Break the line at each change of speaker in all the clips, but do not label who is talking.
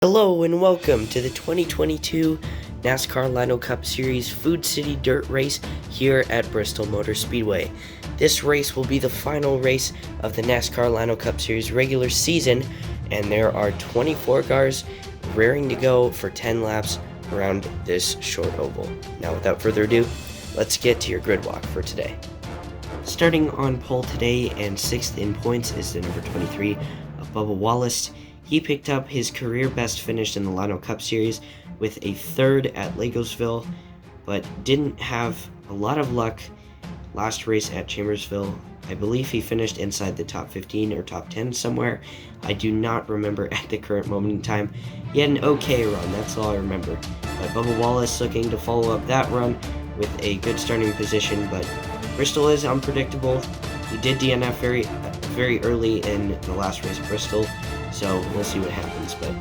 Hello and welcome to the 2022 NASCAR Lino Cup Series Food City Dirt Race here at Bristol Motor Speedway. This race will be the final race of the NASCAR Lino Cup Series regular season, and there are 24 cars raring to go for 10 laps around this short oval. Now without further ado, let's get to your grid walk for today. Starting on pole today and 6th in points is the number 23 of Bubba Wallace. He picked up his career best finish in the Lino Cup Series with a 3rd at Legosville, but didn't have a lot of luck last race at Chambersville. I believe he finished inside the top 15 or top 10 somewhere. I do not remember at the current moment in time. He had an okay run, that's all I remember. But Bubba Wallace looking to follow up that run with a good starting position, but Bristol is unpredictable. He did DNF very early in the last race at Bristol, so we'll see what happens, but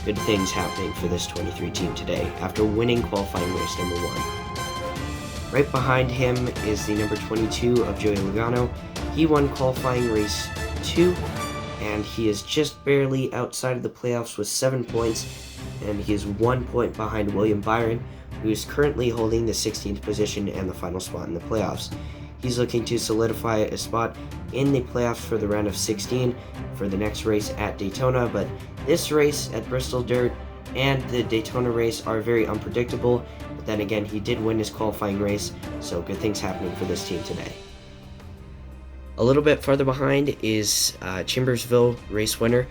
good things happening for this 23 team today after winning qualifying race number 1. Right behind him is the number 22 of Joey Logano. He won qualifying race 2, and he is just barely outside of the playoffs with 7 points, and he is 1 point behind William Byron, who is currently holding the 16th position and the final spot in the playoffs. He's looking to solidify a spot in the playoffs for the round of 16 for the next race at Daytona, but this race at Bristol Dirt and the Daytona race are very unpredictable, but then again, he did win his qualifying race, so good things happening for this team today. A little bit farther behind is Chambersville race winner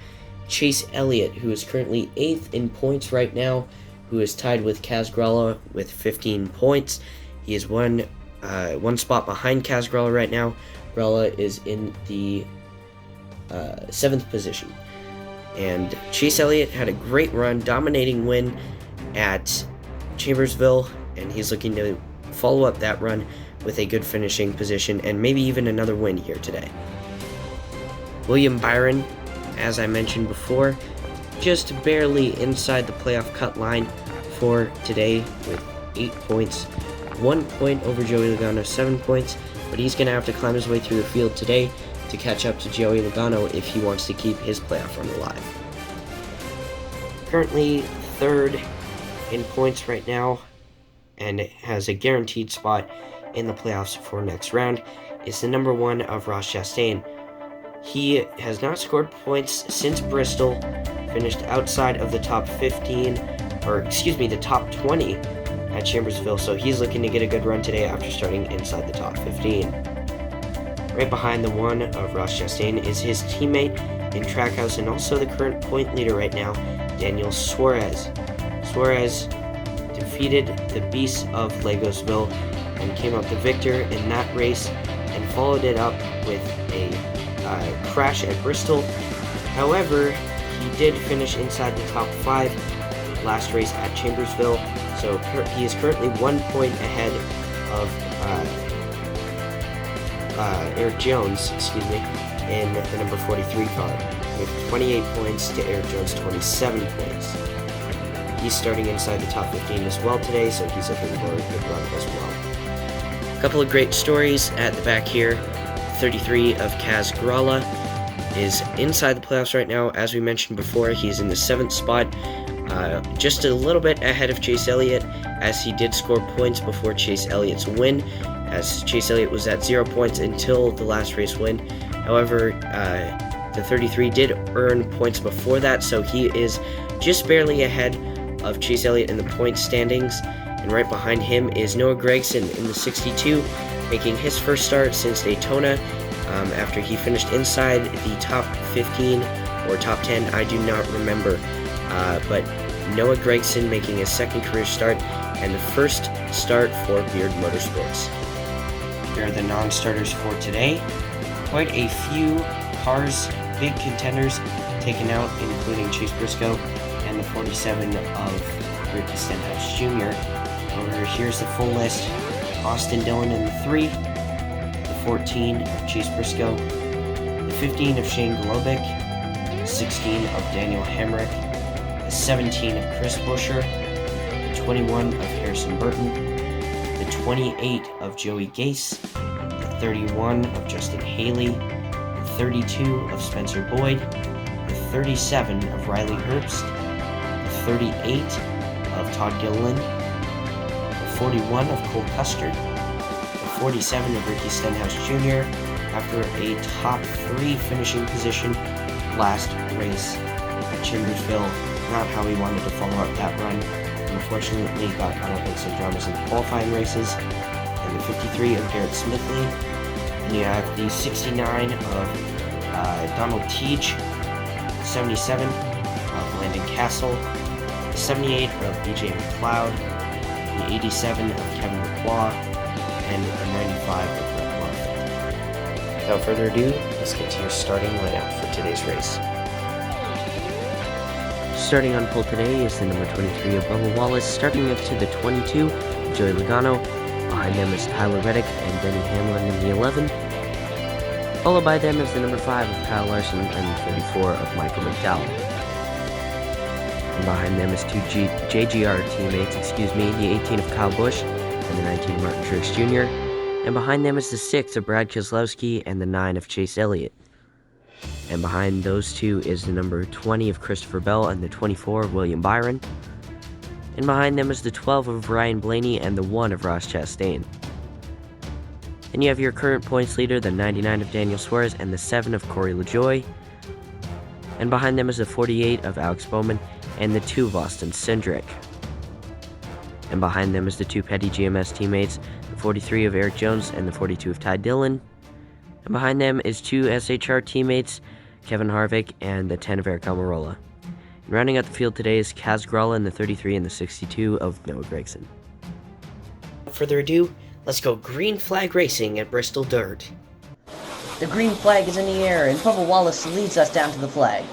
Chase Elliott, who is currently 8th in points right now, who is tied with Kaz Gralla with 15 points. He is one spot behind Kaz Gralla right now. Gralla is in the 7th position. And Chase Elliott had a great run, dominating win at Chambersville, and he's looking to follow up that run with a good finishing position and maybe even another win here today. William Byron, as I mentioned before, just barely inside the playoff cut line for today with 8 points. 1 point over Joey Logano, 7 points, but he's going to have to climb his way through the field today to catch up to Joey Logano if he wants to keep his playoff run alive. Currently 3rd in points right now and has a guaranteed spot in the playoffs for next round is the number 1 of Ross Chastain. He has not scored points since Bristol, finished outside of the top 15, the top 20 at Chambersville, so he's looking to get a good run today after starting inside the top 15. Right behind the 1 of Ross Chastain is his teammate in Trackhouse and also the current point leader right now, Daniel Suarez. Suarez defeated the Beasts of Legosville and came up the victor in that race and followed it up with a crash at Bristol. However, he did finish inside the top 5 last race at Chambersville, so he is currently 1 point ahead of Eric Jones, in the number 43 car, with 28 points to Eric Jones' 27 points. He's starting inside the top 15 as well today, so he's looking for a good run as well. A couple of great stories at the back here. 33 of Kaz Gralla is inside the playoffs right now. As we mentioned before, he's in the 7th spot, just a little bit ahead of Chase Elliott, as he did score points before Chase Elliott's win, as Chase Elliott was at 0 points until the last race win. However, the 33 did earn points before that, so he is just barely ahead of Chase Elliott in the point standings. And right behind him is Noah Gragson in the 62, making his first start since Daytona, after he finished inside the top 15 or top 10, I do not remember. But Noah Gragson making his 2nd career start and the first start for Beard Motorsports. Here are the non-starters for today. Quite a few cars, big contenders taken out, including Chase Briscoe and the 47 of Ricky Stenhouse Jr. Over here's the full list. Austin Dillon in the 3, the 14 of Chase Briscoe, the 15 of Shane Golobic, the 16 of Daniel Hemrick, the 17 of Chris Buescher, the 21 of Harrison Burton, the 28 of Joey Gase, the 31 of Justin Haley, the 32 of Spencer Boyd, the 37 of Riley Herbst, 38 of Todd Gilliland, the 41 of Cole Custard, the 47 of Ricky Stenhouse Jr. after a top 3 finishing position last race at Chambersville. Not how he wanted to follow up that run. Unfortunately, got caught up in some dramas in the qualifying races. And the 53 of Garrett Smithley. And you have the 69 of Donald Teach, 77 of Landon Castle, the 78 of BJ McLeod, the 87 of Kevin McLaw, and the 95 of Brett Murphy. Without further ado, let's get to your starting lineup for today's race. Starting on pole today is the number 23 of Bubba Wallace, starting up to the 22, Joey Logano. Behind them is Tyler Reddick and Denny Hamlin in the 11. Followed by them is the number 5 of Kyle Larson and the 34 of Michael McDowell. And behind them is two JGR teammates, the 18 of Kyle Busch and the 19 of Martin Truex Jr. And behind them is the 6 of Brad Keselowski and the 9 of Chase Elliott. And behind those two is the number 20 of Christopher Bell and the 24 of William Byron. And behind them is the 12 of Ryan Blaney and the 1 of Ross Chastain. Then you have your current points leader, the 99 of Daniel Suarez and the 7 of Corey LaJoie. And behind them is the 48 of Alex Bowman and the 2 of Austin Cindric. And behind them is the 2 Petty GMS teammates, the 43 of Eric Jones and the 42 of Ty Dillon. And behind them is 2 SHR teammates, Kevin Harvick and the 10 of Eric Almirola. And rounding out the field today is Kaz Gralla in the 33 and the 62 of Noah Gragson. Without further ado, let's go green flag racing at Bristol Dirt.
The green flag is in the air, and Bubba Wallace leads us down to the flag.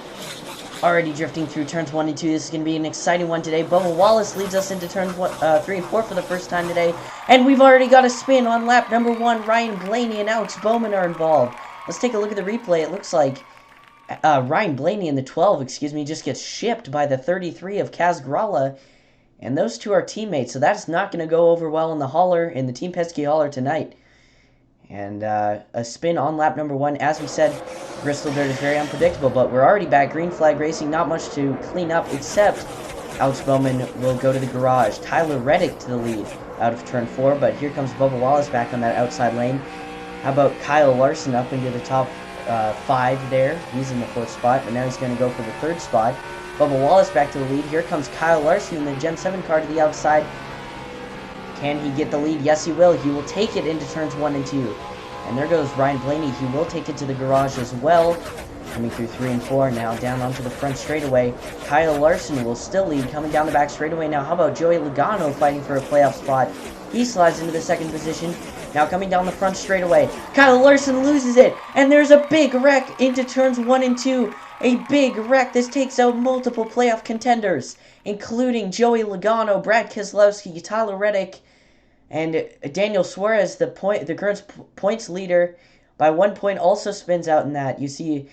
Already drifting through turns 1 and 2. This is going to be an exciting one today. Bubba Wallace leads us into turns 3 and 4 for the first time today. And we've already got a spin on lap number 1. Ryan Blaney and Alex Bowman are involved. Let's take a look at the replay. It looks like Ryan Blaney in the 12, just gets shipped by the 33 of Kaz Gralla. And those two are teammates, so that's not going to go over well in the Team Penske hauler tonight. And a spin on lap number 1. As we said, Bristol Dirt is very unpredictable, but we're already back green flag racing. Not much to clean up, except Alex Bowman will go to the garage. Tyler Reddick to the lead out of turn 4, but here comes Bubba Wallace back on that outside lane. How about Kyle Larson up into the top 5 there? He's in the 4th spot, but now he's going to go for the 3rd spot. Bubba Wallace back to the lead. Here comes Kyle Larson in the Gen 7 car to the outside. Can he get the lead? Yes, he will. He will take it into turns 1 and 2. And there goes Ryan Blaney. He will take it to the garage as well. Coming through 3 and 4 now, down onto the front straightaway. Kyle Larson will still lead, coming down the back straightaway now. How about Joey Logano fighting for a playoff spot? He slides into the 2nd position. Now coming down the front straightaway. Kyle Larson loses it. And there's a big wreck into turns 1 and 2. A big wreck. This takes out multiple playoff contenders, including Joey Logano, Brad Keselowski, Tyler Reddick, and Daniel Suarez, the current points leader, by 1 point, also spins out in that. You see,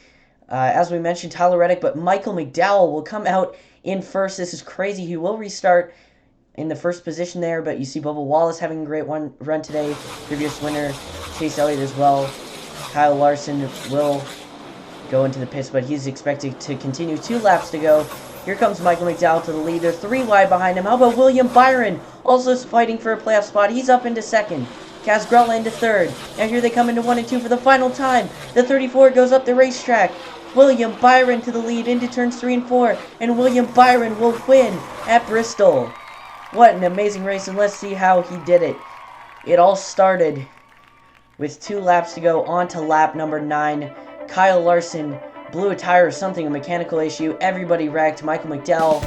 as we mentioned, Tyler Reddick, but Michael McDowell will come out in first. This is crazy. He will restart in the 1st position there, but you see Bubba Wallace having a great run today. Previous winner, Chase Elliott as well. Kyle Larson will go into the pits, but he's expected to continue 2 laps to go. Here comes Michael McDowell to the lead. They're 3 wide behind him. How about William Byron, also fighting for a playoff spot? He's up into 2nd. Kaz Gralla into 3rd. Now here they come into 1 and 2 for the final time. The 34 goes up the racetrack. William Byron to the lead into turns 3 and 4. And William Byron will win at Bristol. What an amazing race, and let's see how he did it. It all started with 2 laps to go on to lap number 9. Kyle Larson blew a tire or something, a mechanical issue. Everybody wrecked. Michael McDowell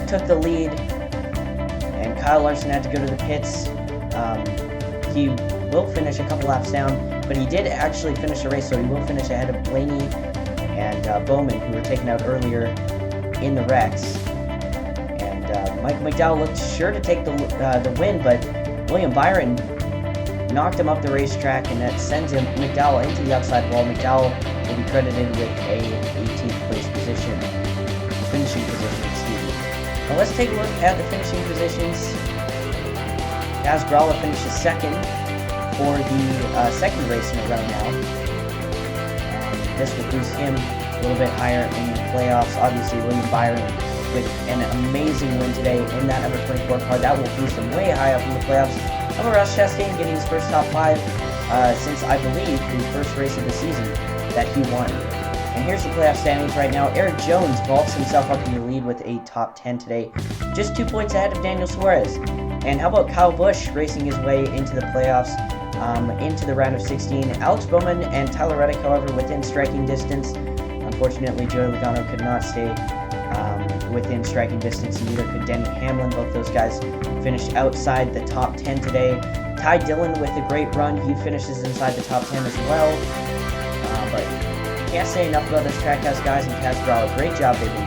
took the lead, and Kyle Larson had to go to the pits. He will finish a couple laps down, but he did actually finish the race, so he will finish ahead of Blaney and Bowman, who were taken out earlier in the wrecks. And Michael McDowell looked sure to take the win, but William Byron knocked him up the racetrack, and that sends McDowell into the outside wall. McDowell will be credited with a 18th place finishing position, Now let's take a look at the finishing positions. Kaz Gralla finishes 2nd for the 2nd race in a row now. This will boost him a little bit higher in the playoffs. Obviously, William Byron with an amazing win today in that number 24 car. That will boost him way high up in the playoffs. How about Ross Chastain getting his first top 5 since, I believe, the first race of the season that he won. And here's the playoff standings right now. Eric Jones vaults himself up in the lead with a top 10 today, just 2 points ahead of Daniel Suarez. And how about Kyle Busch racing his way into the playoffs, into the round of 16. Alex Bowman and Tyler Reddick, however, within striking distance. Unfortunately, Joey Logano could not stay within striking distance, and neither could Denny Hamlin. Both those guys finished outside the top 10 today. Ty Dillon with a great run. He finishes inside the top 10 as well. But can't say enough about this Trackhouse guys and Casper. Great job they've been